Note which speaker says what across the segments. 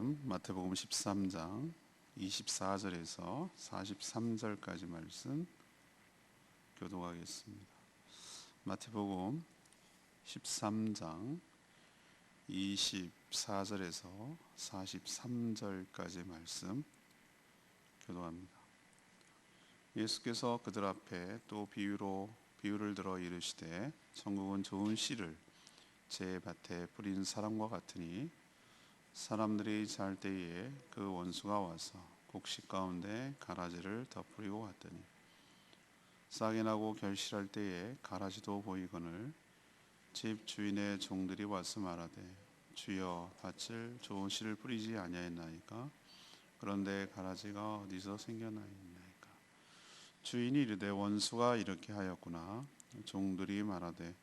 Speaker 1: 말씀 마태복음 13장 24절에서 43절까지 말씀 교독하겠습니다. 마태복음 13장 24절에서 43절까지 말씀 교독합니다. 예수께서 그들 앞에 또 비유를 들어 이르시되 천국은 좋은 씨를 제 밭에 뿌린 사람과 같으니 사람들이 잘 때에 그 원수가 와서 곡식 가운데 가라지를 덧뿌리고 갔더니 싹이 나고 결실할 때에 가라지도 보이거늘 집 주인의 종들이 와서 말하되 주여 밭을 좋은 씨를 뿌리지 아니하였나이까? 그런데 가라지가 어디서 생겨나있나이까? 주인이 이르되 원수가 이렇게 하였구나. 종들이 말하되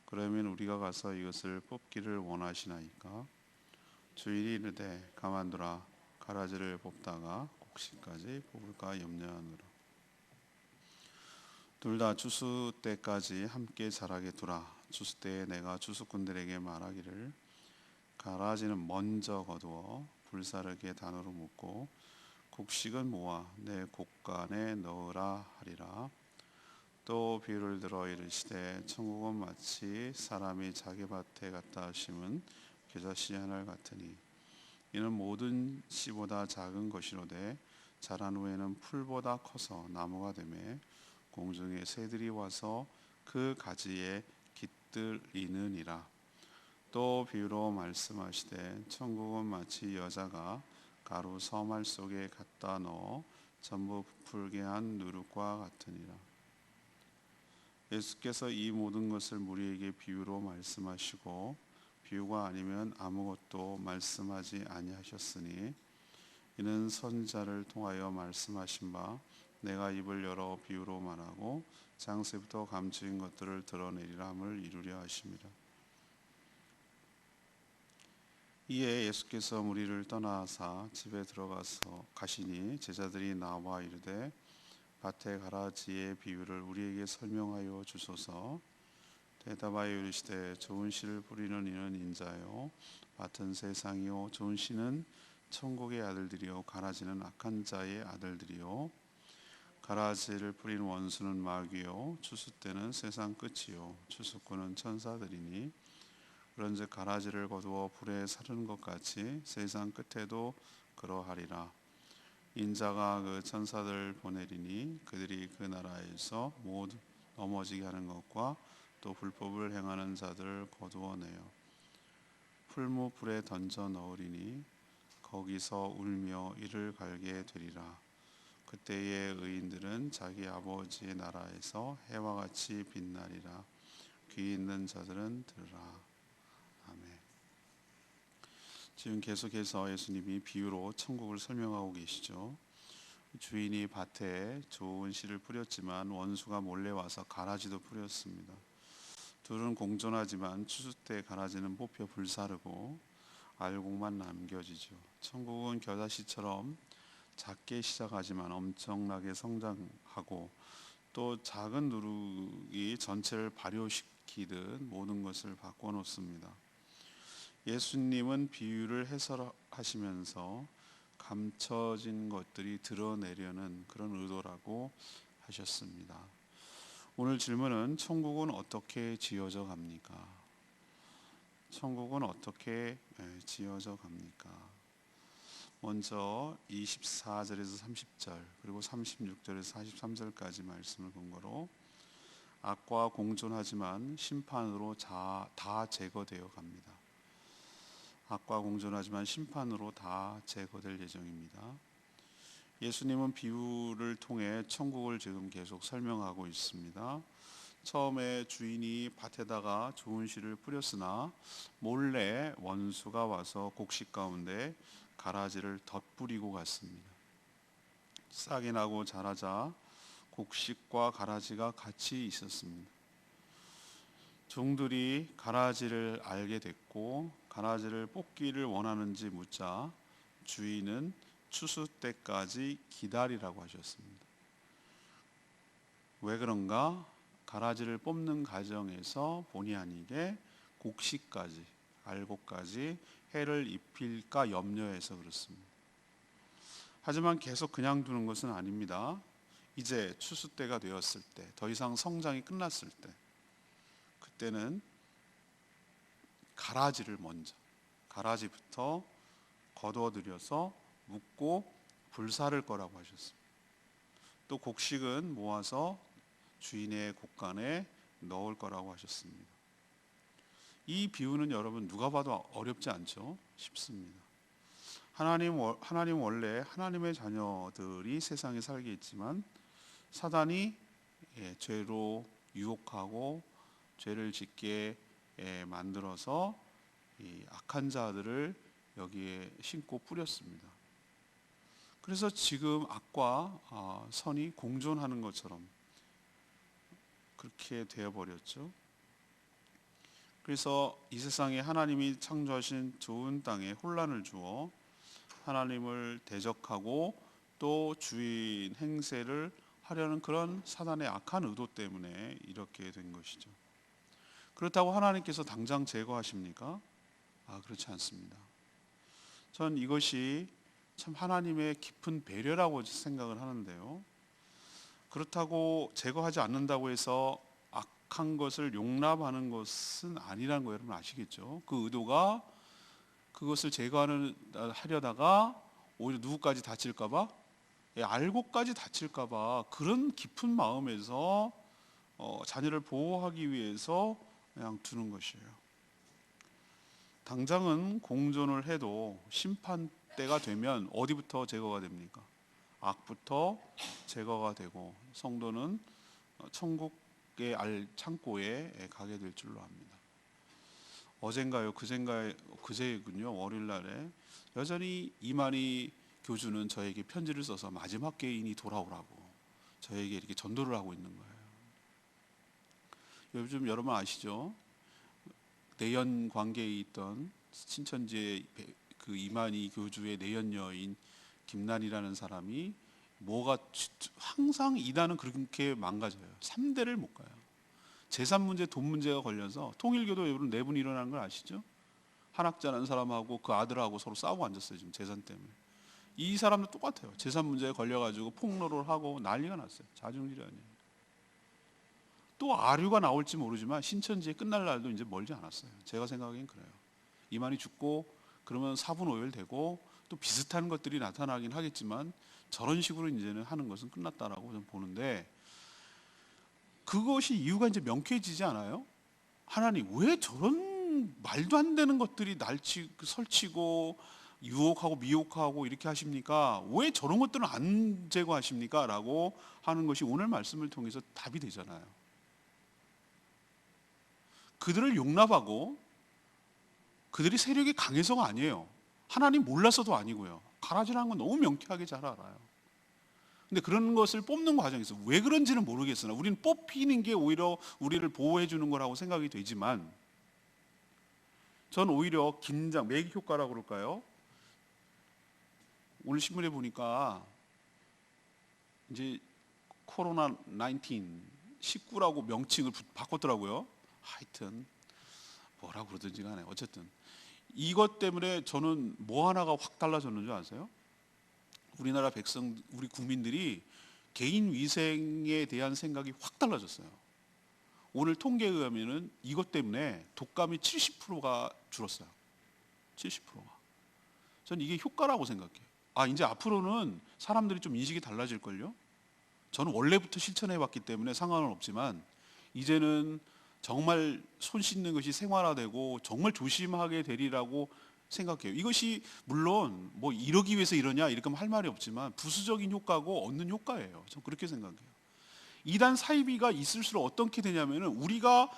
Speaker 1: 그러면 우리가 가서 이것을 뽑기를 원하시나이까? 주인이 이르되 가만두라. 가라지를 뽑다가 곡식까지 뽑을까 염려하노라. 둘 다 추수 때까지 함께 자라게 두라. 추수 때에 내가 추수꾼들에게 말하기를 가라지는 먼저 거두어 불사르게 단으로 묶고 곡식은 모아 내 곡간에 넣으라 하리라. 또 비유를 들어 이르시되 천국은 마치 사람이 자기 밭에 갖다 심은 겨자씨 하나 같으니 이는 모든 씨보다 작은 것이로되 자란 후에는 풀보다 커서 나무가 되매 공중의 새들이 와서 그 가지에 깃들이느니라. 또 비유로 말씀하시되 천국은 마치 여자가 가루 서말 속에 갖다 넣어 전부 부풀게 한 누룩과 같으니라. 예수께서 이 모든 것을 무리에게 비유로 말씀하시고 비유가 아니면 아무것도 말씀하지 아니하셨으니 이는 선지자를 통하여 말씀하신 바 내가 입을 열어 비유로 말하고 장세부터 감추인 것들을 드러내리라 함을 이루려 하심이라. 이에 예수께서 무리를 떠나사 집에 들어가서 가시니 제자들이 나와 이르되 밭의 가라지의 비유를 우리에게 설명하여 주소서. 대답하여 이르시되 좋은 씨를 뿌리는 이는 인자요 밭은 세상이요 좋은 씨는 천국의 아들들이요 가라지는 악한 자의 아들들이요 가라지를 뿌린 원수는 마귀요 추수 때는 세상 끝이요 추수꾼은 천사들이니 그런즉 가라지를 거두어 불에 사르는 것 같이 세상 끝에도 그러하리라. 인자가 그 천사들을 보내리니 그들이 그 나라에서 모두 넘어지게 하는 것과 또 불법을 행하는 자들을 거두어내어 풀무불에 던져 넣으리니 거기서 울며 이를 갈게 되리라. 그때의 의인들은 자기 아버지의 나라에서 해와 같이 빛나리라. 귀 있는 자들은 들으라. 아멘. 지금 계속해서 예수님이 비유로 천국을 설명하고 계시죠. 주인이 밭에 좋은 씨를 뿌렸지만 원수가 몰래 와서 가라지도 뿌렸습니다. 둘은 공존하지만 추수 때 가라지는 뽑혀 불사르고 알곡만 남겨지죠. 천국은 겨자씨처럼 작게 시작하지만 엄청나게 성장하고 또 작은 누룩이 전체를 발효시키듯 모든 것을 바꿔놓습니다. 예수님은 비유를 해설하시면서 감춰진 것들이 드러내려는 그런 의도라고 하셨습니다. 오늘 질문은 천국은 어떻게 지어져 갑니까? 천국은 어떻게 지어져 갑니까? 먼저 24절에서 30절 그리고 36절에서 43절까지 말씀을 근거로 악과 공존하지만 심판으로 다 제거되어 갑니다. 악과 공존하지만 심판으로 다 제거될 예정입니다. 예수님은 비유를 통해 천국을 지금 계속 설명하고 있습니다. 처음에 주인이 밭에다가 좋은 씨를 뿌렸으나 몰래 원수가 와서 곡식 가운데 가라지를 덧뿌리고 갔습니다. 싹이 나고 자라자 곡식과 가라지가 같이 있었습니다. 종들이 가라지를 알게 됐고 가라지를 뽑기를 원하는지 묻자 주인은 추수 때까지 기다리라고 하셨습니다. 왜 그런가? 가라지를 뽑는 과정에서 본의 아니게 곡식까지 알곡까지 해를 입힐까 염려해서 그렇습니다. 하지만 계속 그냥 두는 것은 아닙니다. 이제 추수 때가 되었을 때, 더 이상 성장이 끝났을 때, 그때는 가라지부터 거두어들여서 묻고 불사를 거라고 하셨습니다. 또 곡식은 모아서 주인의 곡간에 넣을 거라고 하셨습니다. 이 비유는 여러분 누가 봐도 어렵지 않죠? 쉽습니다. 하나님 원래 하나님의 자녀들이 세상에 살게 있지만 사단이 죄로 유혹하고 죄를 짓게 만들어서 이 악한 자들을 여기에 심고 뿌렸습니다. 그래서 지금 악과 선이 공존하는 것처럼 그렇게 되어버렸죠. 그래서 이 세상에 하나님이 창조하신 좋은 땅에 혼란을 주어 하나님을 대적하고 또 주인 행세를 하려는 그런 사단의 악한 의도 때문에 이렇게 된 것이죠. 그렇다고 하나님께서 당장 제거하십니까? 그렇지 않습니다. 전 이것이 참 하나님의 깊은 배려라고 생각을 하는데요. 그렇다고 제거하지 않는다고 해서 악한 것을 용납하는 것은 아니라는 거 여러분 아시겠죠? 그 의도가 그것을 제거하려다가 오히려 누구까지 다칠까봐, 알고까지 다칠까봐 그런 깊은 마음에서 자녀를 보호하기 위해서 그냥 두는 것이에요. 당장은 공존을 해도 심판 때가 되면 어디부터 제거가 됩니까? 악부터 제거가 되고 성도는 천국의 창고에 가게 될 줄로 압니다. 어젠가요, 그제군요, 월요일 날에 여전히 이만희 교주는 저에게 편지를 써서 마지막 개인이 돌아오라고 저에게 이렇게 전도를 하고 있는 거예요. 요즘 여러분 아시죠? 내연 관계에 있던 신천지의 그 이만희 교주의 내연 여인 김난이라는 사람이 뭐가 항상 이단은 그렇게 망가져요. 3대를 못 가요. 재산 문제, 돈 문제가 걸려서 통일교도 여러분 내분이 일어나는 걸 아시죠? 한학자라는 사람하고 그 아들하고 서로 싸우고 앉았어요. 지금 재산 때문에. 이 사람도 똑같아요. 재산 문제에 걸려가지고 폭로를 하고 난리가 났어요. 자중질환이에요. 또 아류가 나올지 모르지만 신천지의 끝날 날도 이제 멀지 않았어요. 제가 생각하기엔 그래요. 이만희 죽고 그러면 사분오열되고 또 비슷한 것들이 나타나긴 하겠지만 저런 식으로 이제는 하는 것은 끝났다라고 저는 보는데, 그것이 이유가 이제 명쾌해지지 않아요? 하나님 왜 저런 말도 안 되는 것들이 설치고 유혹하고 미혹하고 이렇게 하십니까? 왜 저런 것들은 안 제거하십니까? 라고 하는 것이 오늘 말씀을 통해서 답이 되잖아요. 그들을 용납하고 그들이 세력이 강해서가 아니에요. 하나님 몰라서도 아니고요. 가라지라는 건 너무 명쾌하게 잘 알아요. 근데 그런 것을 뽑는 과정에서 왜 그런지는 모르겠으나 우리는 뽑히는 게 오히려 우리를 보호해 주는 거라고 생각이 되지만, 전 오히려 긴장, 매기 효과라고 그럴까요? 오늘 신문에 보니까 이제 코로나 19라고 명칭을 바꿨더라고요. 하여튼 뭐라고 그러든지 간에 어쨌든 이것 때문에 저는 뭐 하나가 확 달라졌는 줄 아세요? 우리나라 백성, 우리 국민들이 개인 위생에 대한 생각이 확 달라졌어요. 오늘 통계에 의하면은 이것 때문에 독감이 70%가 줄었어요. 70%가. 저는 이게 효과라고 생각해요. 이제 앞으로는 사람들이 좀 인식이 달라질걸요? 저는 원래부터 실천해 왔기 때문에 상관은 없지만 이제는 정말 손 씻는 것이 생활화되고 정말 조심하게 되리라고 생각해요. 이것이 물론 뭐 이러기 위해서 이러냐 이렇게 할 말이 없지만 부수적인 효과고 얻는 효과예요. 저는 그렇게 생각해요. 이단 사이비가 있을수록 어떻게 되냐면은 우리가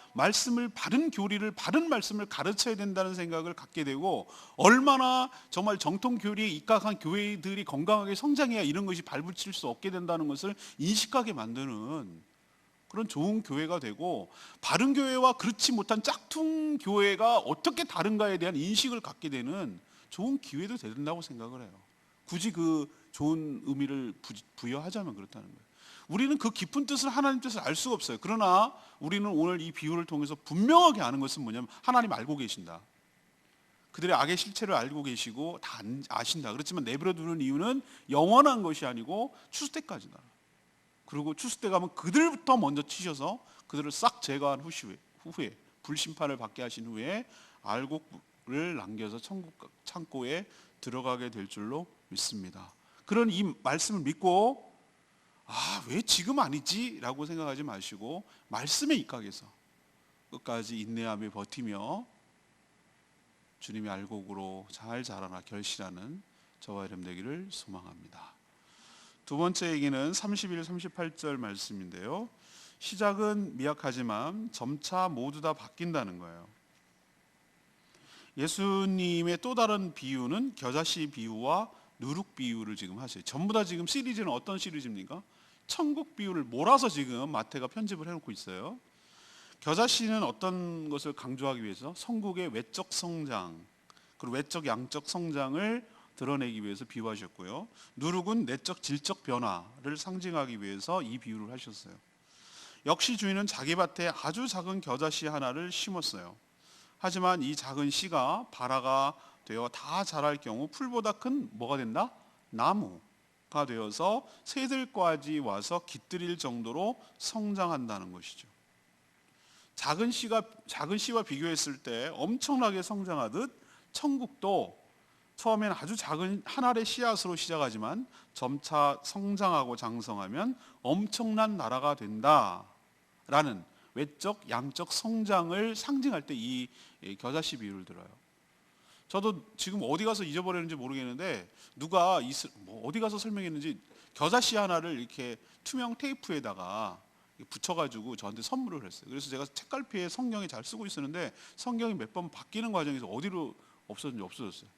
Speaker 1: 바른 교리를, 바른 말씀을 가르쳐야 된다는 생각을 갖게 되고, 얼마나 정말 정통 교리에 입각한 교회들이 건강하게 성장해야 이런 것이 발붙일 수 없게 된다는 것을 인식하게 만드는 그런 좋은 교회가 되고, 바른 교회와 그렇지 못한 짝퉁 교회가 어떻게 다른가에 대한 인식을 갖게 되는 좋은 기회도 된다고 생각을 해요. 굳이 그 좋은 의미를 부여하자면 그렇다는 거예요. 우리는 그 깊은 뜻을, 하나님 뜻을 알 수가 없어요. 그러나 우리는 오늘 이 비유를 통해서 분명하게 아는 것은 뭐냐면 하나님 알고 계신다. 그들의 악의 실체를 알고 계시고 다 아신다. 그렇지만 내버려 두는 이유는 영원한 것이 아니고 추수 때까지다. 그리고 추수 때 가면 그들부터 먼저 치셔서 그들을 싹 제거한 후에 불심판을 받게 하신 후에 알곡을 남겨서 천국 창고에 들어가게 될 줄로 믿습니다. 그런 이 말씀을 믿고 왜 지금 아니지? 라고 생각하지 마시고 말씀에 입각해서 끝까지 인내하며 버티며 주님의 알곡으로 잘 자라나 결실하는 저와 여러분 되기를 소망합니다. 두 번째 얘기는 31, 38절 말씀인데요. 시작은 미약하지만 점차 모두 다 바뀐다는 거예요. 예수님의 또 다른 비유는 겨자씨 비유와 누룩 비유를 지금 하세요. 전부 다 지금 시리즈는 어떤 시리즈입니까? 천국 비유를 몰아서 지금 마태가 편집을 해놓고 있어요. 겨자씨는 어떤 것을 강조하기 위해서 성국의 외적 성장 그리고 외적 양적 성장을 드러내기 위해서 비유하셨고요. 누룩은 내적 질적 변화를 상징하기 위해서 이 비유를 하셨어요. 역시 주인은 자기 밭에 아주 작은 겨자씨 하나를 심었어요. 하지만 이 작은 씨가 발아가 되어 다 자랄 경우 풀보다 큰 뭐가 된다? 나무가 되어서 새들까지 와서 깃들일 정도로 성장한다는 것이죠. 작은 씨와 비교했을 때 엄청나게 성장하듯 천국도 처음엔 아주 작은 한 알의 씨앗으로 시작하지만 점차 성장하고 장성하면 엄청난 나라가 된다라는 외적 양적 성장을 상징할 때 이 겨자씨 비유를 들어요. 저도 지금 어디 가서 잊어버렸는지 모르겠는데 누가 어디 가서 설명했는지 겨자씨 하나를 이렇게 투명 테이프에다가 붙여가지고 저한테 선물을 했어요. 그래서 제가 책갈피에 성경에 잘 쓰고 있었는데 성경이 몇 번 바뀌는 과정에서 어디로 없어졌어요.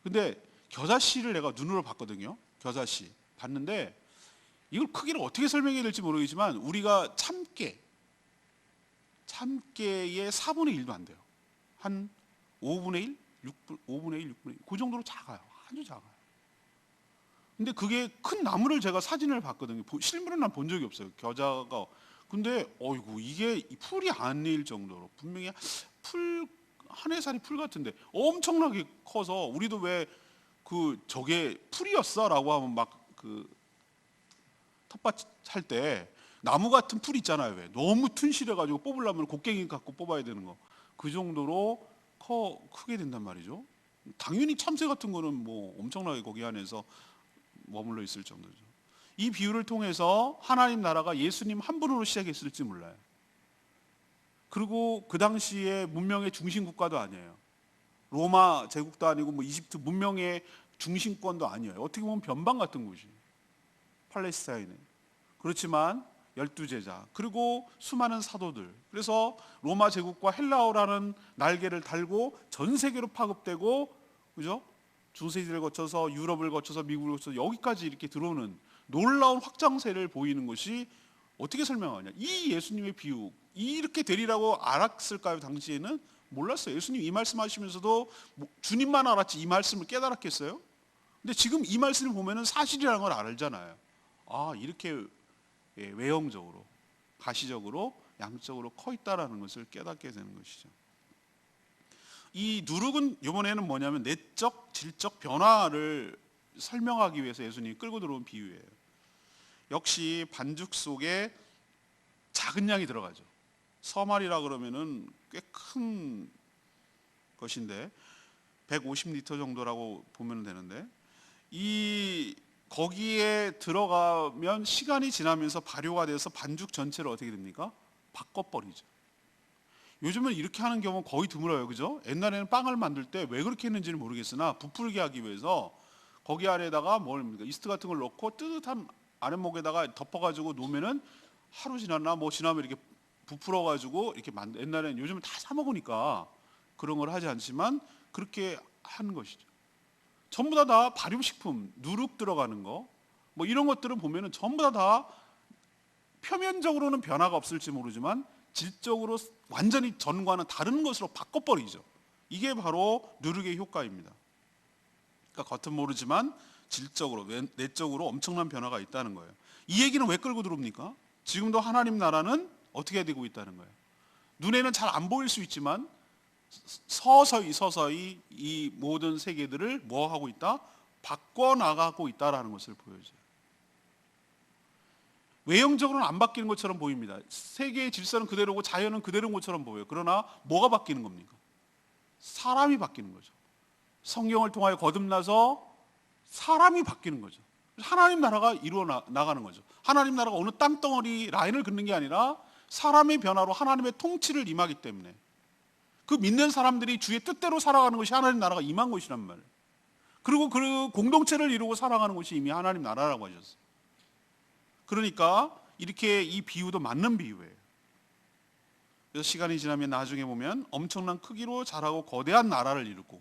Speaker 1: 근데 겨자씨를 내가 눈으로 봤거든요. 겨자씨 봤는데 이걸 크기를 어떻게 설명해야 될지 모르겠지만 우리가 참깨의 4분의 1도 안 돼요. 한 5분의 1? 5분의 1, 6분의 1. 그 정도로 작아요. 아주 작아요. 근데 그게 큰 나무를 제가 사진을 봤거든요. 실물은 난 본 적이 없어요. 겨자가. 근데 어이구 이게 풀이 아닐 정도로 분명히 한 해살이 풀 같은데 엄청나게 커서 우리도 왜 저게 풀이었어라고 하면 막 텃밭 할 때 나무 같은 풀 있잖아요. 왜 너무 튼실해가지고 뽑으려면 곡괭이 갖고 뽑아야 되는 거. 그 정도로 크게 된단 말이죠. 당연히 참새 같은 거는 뭐 엄청나게 거기 안에서 머물러 있을 정도죠. 이 비유를 통해서 하나님 나라가 예수님 한 분으로 시작했을지 몰라요. 그리고 그 당시에 문명의 중심 국가도 아니에요. 로마 제국도 아니고 뭐 이집트 문명의 중심권도 아니에요. 어떻게 보면 변방 같은 곳이에요. 팔레스타인은. 그렇지만 12제자 그리고 수많은 사도들. 그래서 로마 제국과 헬라어라는 날개를 달고 전 세계로 파급되고 그죠? 중세시대를 거쳐서 유럽을 거쳐서 미국을 거쳐서 여기까지 이렇게 들어오는 놀라운 확장세를 보이는 것이 어떻게 설명하냐? 이 예수님의 비유 이렇게 되리라고 알았을까요? 당시에는 몰랐어요. 예수님 이 말씀하시면서도 주님만 알았지 이 말씀을 깨달았겠어요? 근데 지금 이 말씀을 보면은 사실이라는 걸 알잖아요. 이렇게 외형적으로, 가시적으로, 양적으로 커 있다라는 것을 깨닫게 되는 것이죠. 이 누룩은 이번에는 뭐냐면 내적, 질적 변화를 설명하기 위해서 예수님이 끌고 들어온 비유예요. 역시 반죽 속에 작은 양이 들어가죠. 서말이라 그러면은 꽤 큰 것인데 150리터 정도라고 보면 되는데 거기에 들어가면 시간이 지나면서 발효가 돼서 반죽 전체를 어떻게 됩니까? 바꿔버리죠. 요즘은 이렇게 하는 경우는 거의 드물어요. 그죠? 옛날에는 빵을 만들 때 왜 그렇게 했는지는 모르겠으나 부풀게 하기 위해서 거기 안에다가 이스트 같은 걸 넣고 뜨뜻한 아랫목에다가 덮어가지고 놓으면은 하루 지났나 뭐 지나면 이렇게 부풀어가지고 이렇게 옛날에는 요즘은 다 사 먹으니까 그런 걸 하지 않지만 그렇게 하는 것이죠. 전부 다 발효식품, 누룩 들어가는 거, 뭐 이런 것들은 보면은 전부 다 표면적으로는 변화가 없을지 모르지만 질적으로 완전히 전과는 다른 것으로 바꿔버리죠. 이게 바로 누룩의 효과입니다. 그러니까 겉은 모르지만 질적으로, 내적으로 엄청난 변화가 있다는 거예요. 이 얘기는 왜 끌고 들어옵니까? 지금도 하나님 나라는 어떻게 되고 있다는 거예요. 눈에는 잘 안 보일 수 있지만 서서히 이 모든 세계들을 뭐 하고 있다? 바꿔 나가고 있다라는 것을 보여줘요. 외형적으로는 안 바뀌는 것처럼 보입니다. 세계의 질서는 그대로고 자연은 그대로인 것처럼 보여요. 그러나 뭐가 바뀌는 겁니까? 사람이 바뀌는 거죠. 성경을 통하여 거듭나서 사람이 바뀌는 거죠. 하나님 나라가 이루어 나가는 거죠. 하나님 나라가 어느 땅덩어리 라인을 긋는 게 아니라 사람의 변화로 하나님의 통치를 임하기 때문에 그 믿는 사람들이 주의 뜻대로 살아가는 것이 하나님 나라가 임한 것이란 말이에요. 그리고 그 공동체를 이루고 살아가는 것이 이미 하나님 나라라고 하셨어요. 그러니까 이렇게 이 비유도 맞는 비유예요. 그래서 시간이 지나면 나중에 보면 엄청난 크기로 자라고 거대한 나라를 이루고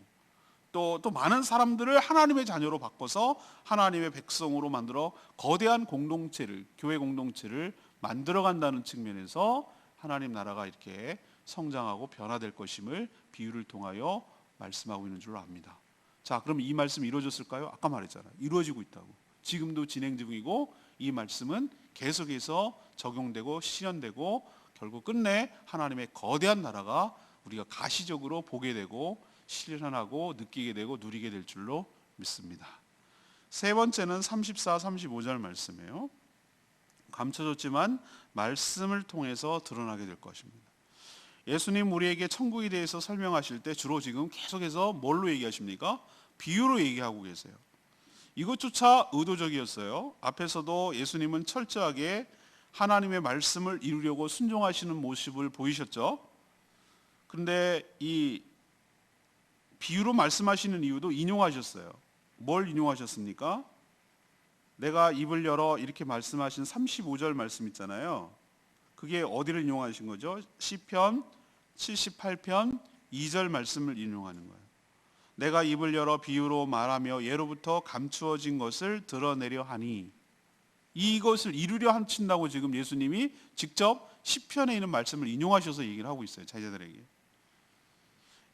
Speaker 1: 또 많은 사람들을 하나님의 자녀로 바꿔서 하나님의 백성으로 만들어 거대한 공동체를, 교회 공동체를 만들어 간다는 측면에서 하나님 나라가 이렇게 성장하고 변화될 것임을 비유를 통하여 말씀하고 있는 줄로 압니다. 자, 그럼 이 말씀이 이루어졌을까요? 아까 말했잖아요. 이루어지고 있다고. 지금도 진행 중이고 이 말씀은 계속해서 적용되고 실현되고 결국 끝내 하나님의 거대한 나라가 우리가 가시적으로 보게 되고 실현하고 느끼게 되고 누리게 될 줄로 믿습니다. 세 번째는 34, 35절 말씀이에요. 감춰졌지만 말씀을 통해서 드러나게 될 것입니다. 예수님 우리에게 천국에 대해서 설명하실 때 주로 지금 계속해서 뭘로 얘기하십니까? 비유로 얘기하고 계세요. 이것조차 의도적이었어요. 앞에서도 예수님은 철저하게 하나님의 말씀을 이루려고 순종하시는 모습을 보이셨죠. 그런데 이 비유로 말씀하시는 이유도 인용하셨어요. 뭘 인용하셨습니까? 내가 입을 열어 이렇게 말씀하신 35절 말씀 있잖아요. 그게 어디를 인용하신 거죠? 시편 78편 2절 말씀을 인용하는 거예요. 내가 입을 열어 비유로 말하며 예로부터 감추어진 것을 드러내려 하니, 이것을 이루려 한친다고 지금 예수님이 직접 시편에 있는 말씀을 인용하셔서 얘기를 하고 있어요. 제자들에게.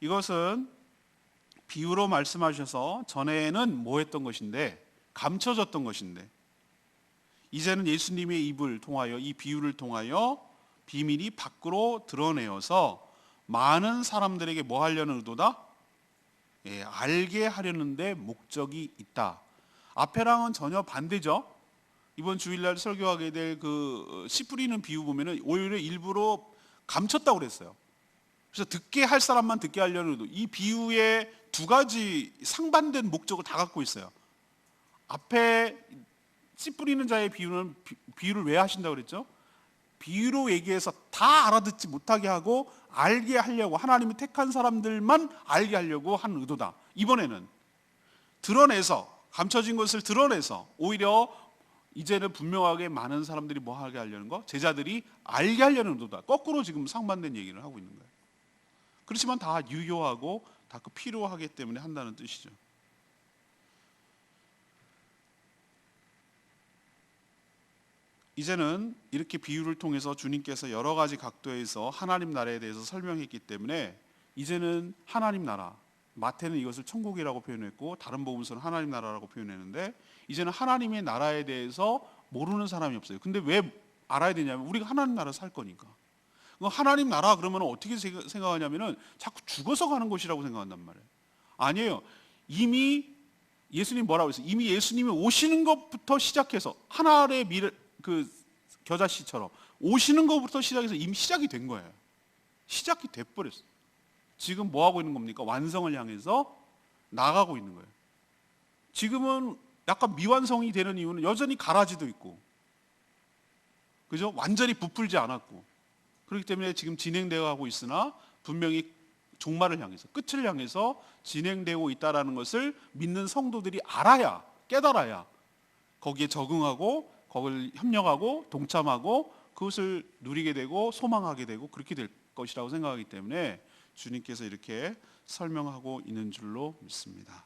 Speaker 1: 이것은 비유로 말씀하셔서 전에는 뭐 했던 것인데, 감춰졌던 것인데 이제는 예수님의 입을 통하여, 이 비유를 통하여 비밀이 밖으로 드러내어서 많은 사람들에게 뭐 하려는 의도다? 알게 하려는데 목적이 있다. 앞에랑은 전혀 반대죠. 이번 주일날 설교하게 될 그 씨 뿌리는 비유 보면은 오히려 일부러 감췄다고 그랬어요. 그래서 듣게 할 사람만 듣게 하려는 의도. 이 비유의 두 가지 상반된 목적을 다 갖고 있어요. 앞에 씨 뿌리는 자의 비유는 비유를 왜 하신다고 그랬죠? 비유로 얘기해서 다 알아듣지 못하게 하고 알게 하려고, 하나님이 택한 사람들만 알게 하려고 한 의도다. 이번에는 드러내서, 감춰진 것을 드러내서 오히려 이제는 분명하게 많은 사람들이 뭐 하게 하려는 거? 제자들이 알게 하려는 의도다. 거꾸로 지금 상반된 얘기를 하고 있는 거예요. 그렇지만 다 유효하고 다 필요하기 때문에 한다는 뜻이죠. 이제는 이렇게 비유를 통해서 주님께서 여러 가지 각도에서 하나님 나라에 대해서 설명했기 때문에 이제는 하나님 나라, 마태는 이것을 천국이라고 표현했고 다른 복음서는 하나님 나라라고 표현했는데, 이제는 하나님의 나라에 대해서 모르는 사람이 없어요. 근데 왜 알아야 되냐면 우리가 하나님 나라 살 거니까. 하나님 나라 그러면 어떻게 생각하냐면은 자꾸 죽어서 가는 곳이라고 생각한단 말이에요. 아니에요. 이미 예수님 뭐라고 했어요? 이미 예수님이 오시는 것부터 시작해서 하나의 그 겨자씨처럼 오시는 것부터 시작해서 이미 시작이 된 거예요. 시작이 돼버렸어요. 지금 뭐 하고 있는 겁니까? 완성을 향해서 나가고 있는 거예요. 지금은 약간 미완성이 되는 이유는 여전히 가라지도 있고, 그죠? 완전히 부풀지 않았고, 그렇기 때문에 지금 진행되어 가고 있으나 분명히 종말을 향해서, 끝을 향해서 진행되고 있다는 것을 믿는 성도들이 알아야, 깨달아야 거기에 적응하고 거기를 협력하고 동참하고 그것을 누리게 되고 소망하게 되고 그렇게 될 것이라고 생각하기 때문에 주님께서 이렇게 설명하고 있는 줄로 믿습니다.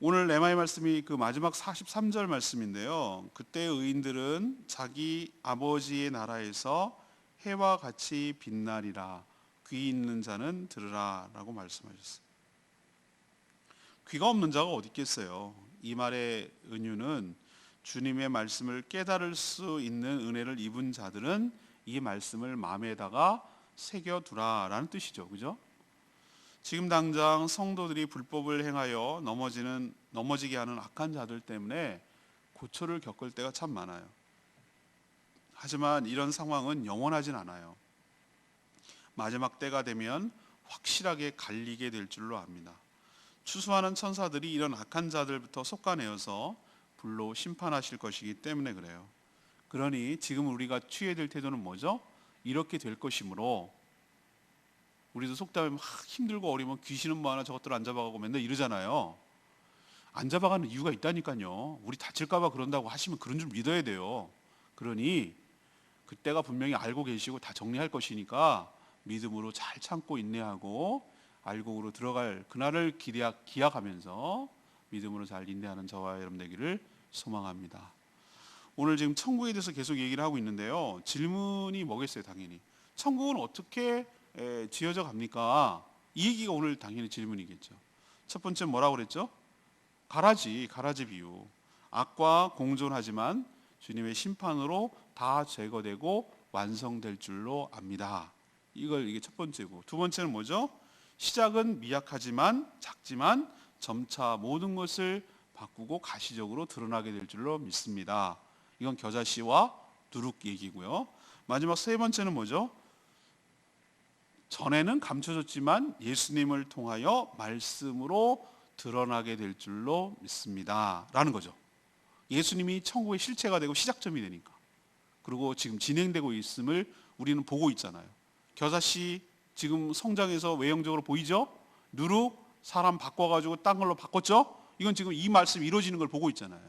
Speaker 1: 오늘 레마의 말씀이 그 마지막 43절 말씀인데요. 그때 의인들은 자기 아버지의 나라에서 해와 같이 빛나리라. 귀 있는 자는 들으라 라고 말씀하셨어요. 귀가 없는 자가 어디 있겠어요. 이 말의 은유는 주님의 말씀을 깨달을 수 있는 은혜를 입은 자들은 이 말씀을 마음에다가 새겨두라라는 뜻이죠. 그죠? 지금 당장 성도들이 불법을 행하여 넘어지게 하는 악한 자들 때문에 고초를 겪을 때가 참 많아요. 하지만 이런 상황은 영원하진 않아요. 마지막 때가 되면 확실하게 갈리게 될 줄로 압니다. 추수하는 천사들이 이런 악한 자들부터 솎아내어서 불로 심판하실 것이기 때문에 그래요. 그러니 지금 우리가 취해야 될 태도는 뭐죠? 이렇게 될 것이므로, 우리도 속담에 막 힘들고 어려우면 귀신은 뭐 하나 저것들 안 잡아가고 맨날 이러잖아요. 안 잡아가는 이유가 있다니까요. 우리 다칠까 봐 그런다고 하시면 그런 줄 믿어야 돼요. 그러니 그때가 분명히 알고 계시고 다 정리할 것이니까 믿음으로 잘 참고 인내하고 알곡으로 들어갈 그날을 기약하면서 믿음으로 잘 인내하는 저와 여러분 되기를 소망합니다. 오늘 지금 천국에 대해서 계속 얘기를 하고 있는데요. 질문이 뭐겠어요? 당연히 천국은 어떻게 지어져 갑니까? 이 얘기가 오늘 당연히 질문이겠죠. 첫 번째 뭐라고 그랬죠? 가라지 비유. 악과 공존하지만 주님의 심판으로 다 제거되고 완성될 줄로 압니다. 이게 첫 번째고, 두 번째는 뭐죠? 시작은 미약하지만 작지만 점차 모든 것을 바꾸고 가시적으로 드러나게 될 줄로 믿습니다. 이건 겨자씨와 누룩 얘기고요. 마지막 세 번째는 뭐죠? 전에는 감춰졌지만 예수님을 통하여 말씀으로 드러나게 될 줄로 믿습니다 라는 거죠. 예수님이 천국의 실체가 되고 시작점이 되니까. 그리고 지금 진행되고 있음을 우리는 보고 있잖아요. 겨자씨 지금 성장해서 외형적으로 보이죠? 누룩 사람 바꿔가지고 딴 걸로 바꿨죠? 이건 지금 이 말씀이 이루어지는 걸 보고 있잖아요.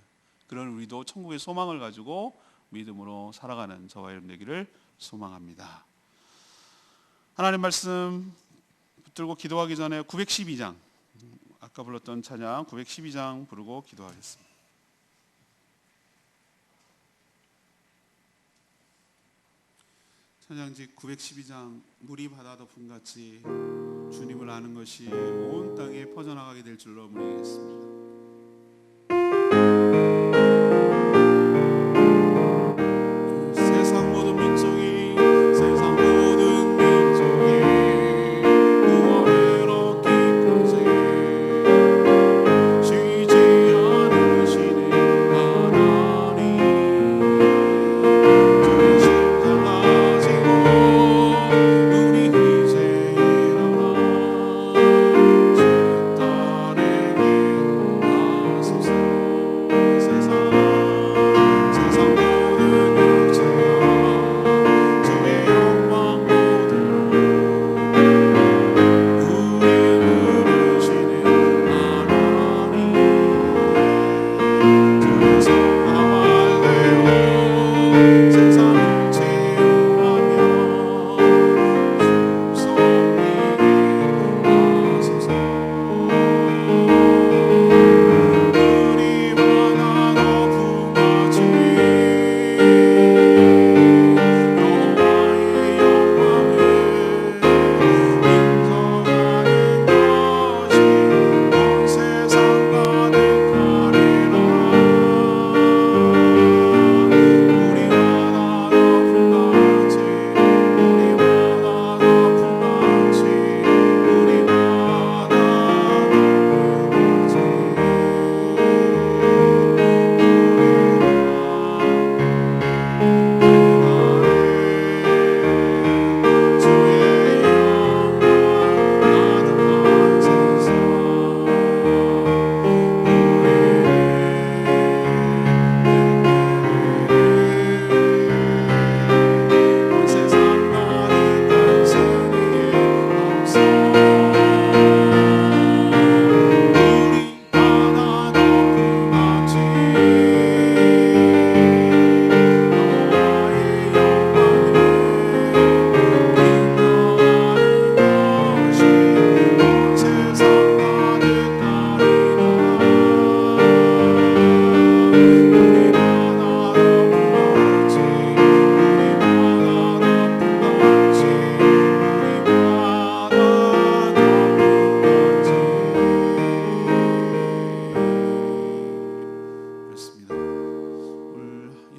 Speaker 1: 그런 우리도 천국의 소망을 가지고 믿음으로 살아가는 저와 여러분 되기를 소망합니다. 하나님 말씀 붙들고 기도하기 전에 912장, 아까 불렀던 찬양 912장 부르고 기도하겠습니다. 찬양집 912장. 물이 바다 덮음같이 주님을 아는 것이 온 땅에 퍼져나가게 될 줄로 믿겠습니다.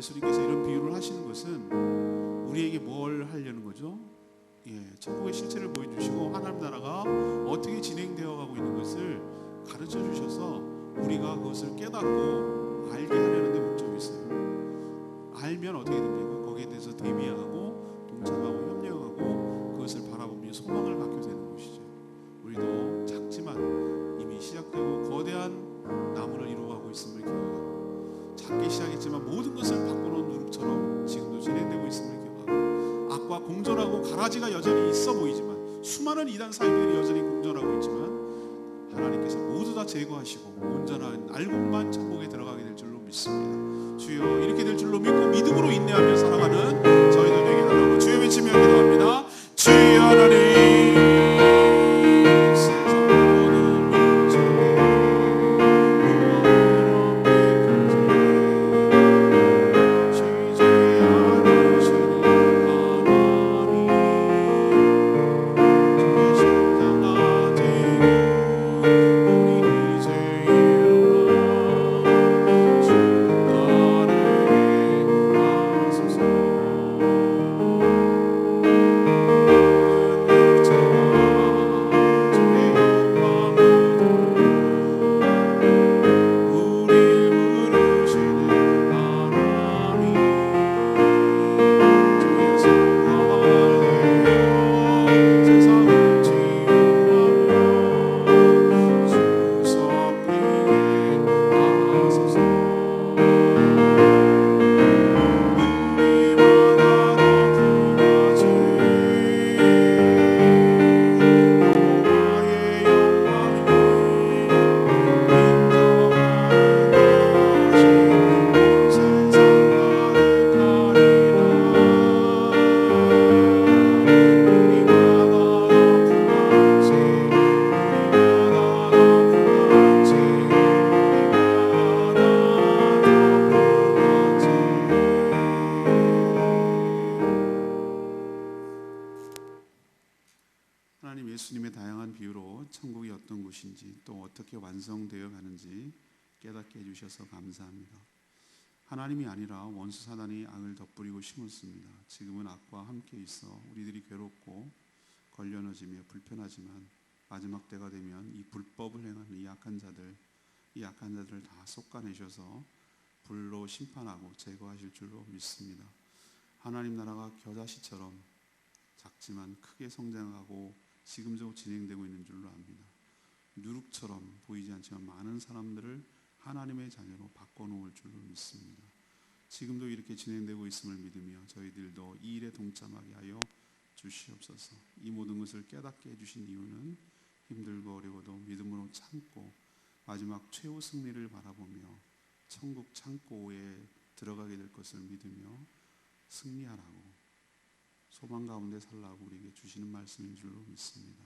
Speaker 1: 예수님께서 이런 비유를 하시는 것은 우리에게 뭘 하려는 거죠? 천국의 실체를 보여주시고 하나님 나라가 어떻게 진행되어 가고 있는 것을 가르쳐 주셔서 우리가 그것을 깨닫고 알게 하려는 데 목적이 있어요. 알면 어떻게 됩니까? 거기에 대해서 대비하고 동참하고 협력하고 그것을 바라보며 소망을 갖게 되는 것이죠. 우리도 작지만 이미 시작되고 거대한 나무를 이루어가고 있음을 기억하고, 작게 시작했지만 모든 것을 바꿔놓은 누룩처럼 지금도 진행되고 있음을 기억하고, 악과 공존하고 가라지가 여전히 있어 보이지만, 수많은 이단 사이들이 여전히 공존하고 있지만 하나님께서 모두 다 제거하시고 온전한 알곡만 천국에 들어가게 될 줄로 믿습니다. 주여, 이렇게 될 줄로 믿고 믿음으로 인내하며 살아가는 저희들 되게 달라고 주여 외치며 기도합니다. 주여 하나님, 하나님, 예수님의 다양한 비유로 천국이 어떤 곳인지 또 어떻게 완성되어 가는지 깨닫게 해주셔서 감사합니다. 하나님이 아니라 원수 사단이 악을 덧뿌리고 심었습니다. 지금은 악과 함께 있어 우리들이 괴롭고 걸려너지며 불편하지만 마지막 때가 되면 이 불법을 행하는 이 약한 자들을 다 솎아내셔서 불로 심판하고 제거하실 줄로 믿습니다. 하나님 나라가 겨자씨처럼 작지만 크게 성장하고 지금도 진행되고 있는 줄로 압니다. 누룩처럼 보이지 않지만 많은 사람들을 하나님의 자녀로 바꿔놓을 줄로 믿습니다. 지금도 이렇게 진행되고 있음을 믿으며 저희들도 이 일에 동참하게 하여 주시옵소서. 이 모든 것을 깨닫게 해주신 이유는 힘들고 어려워도 믿음으로 참고 마지막 최후 승리를 바라보며 천국 창고에 들어가게 될 것을 믿으며 승리하라고, 소망 가운데 살라고 우리에게 주시는 말씀인 줄로 믿습니다.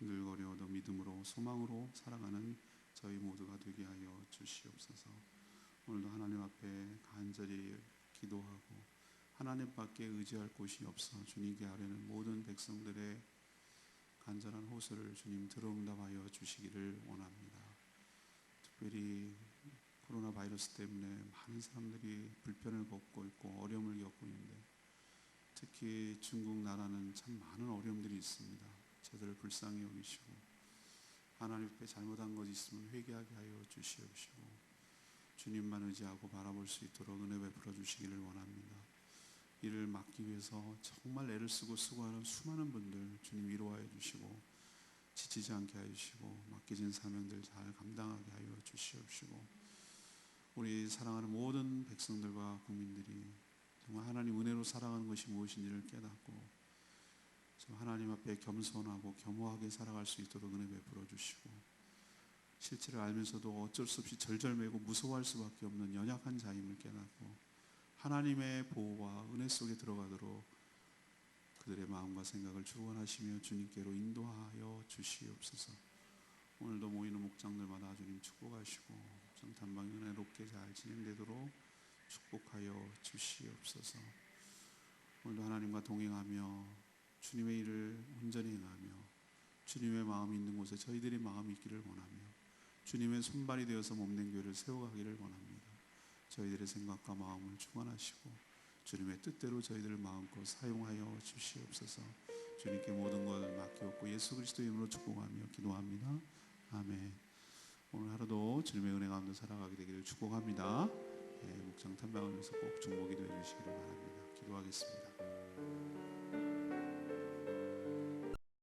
Speaker 1: 늘 어려워도 믿음으로 소망으로 살아가는 저희 모두가 되게 하여 주시옵소서. 오늘도 하나님 앞에 간절히 기도하고 하나님밖에 의지할 곳이 없어 주님께 아뢰는 모든 백성들의 간절한 호소를 주님 들어응답하여 주시기를 원합니다. 특별히 코로나 바이러스 때문에 많은 사람들이 불편을 겪고 있고 어려움을 겪고 있는데, 특히 중국 나라는 참 많은 어려움들이 있습니다. 저들을 불쌍히 여기시고 하나님 앞에 잘못한 것이 있으면 회개하게 하여 주시옵시고 주님만 의지하고 바라볼 수 있도록 은혜 베풀어 주시기를 원합니다. 이를 막기 위해서 정말 애를 쓰고 수고하는 수많은 분들 주님 위로하여 주시고 지치지 않게 하여 주시고 맡겨진 사명들 잘 감당하게 하여 주시옵시고, 우리 사랑하는 모든 백성들과 국민들이 정말 하나님 은혜로 살아가는 것이 무엇인지를 깨닫고 하나님 앞에 겸손하고 겸허하게 살아갈 수 있도록 은혜 베풀어 주시고, 실체를 알면서도 어쩔 수 없이 절절매고 무서워할 수밖에 없는 연약한 자임을 깨닫고 하나님의 보호와 은혜 속에 들어가도록 그들의 마음과 생각을 주관하시며 주님께로 인도하여 주시옵소서. 오늘도 모이는 목장들마다 주님 축복하시고 목장 단방이 은혜롭게 잘 진행되도록 축복하여 주시옵소서. 오늘도 하나님과 동행하며 주님의 일을 온전히 행하며 주님의 마음이 있는 곳에 저희들의 마음이 있기를 원하며 주님의 손발이 되어서 몸된 교회를 세워가기를 원합니다. 저희들의 생각과 마음을 주관하시고 주님의 뜻대로 저희들을 마음껏 사용하여 주시옵소서. 주님께 모든 걸 맡겼고 예수 그리스도의 이름으로 축복하며 기도합니다. 아멘. 오늘 하루도 주님의 은혜 가운데 살아가게 되기를 축복합니다. 묵상 탐방을 위해서 꼭 중보 기도해 주시기를 바랍니다. 기도하겠습니다.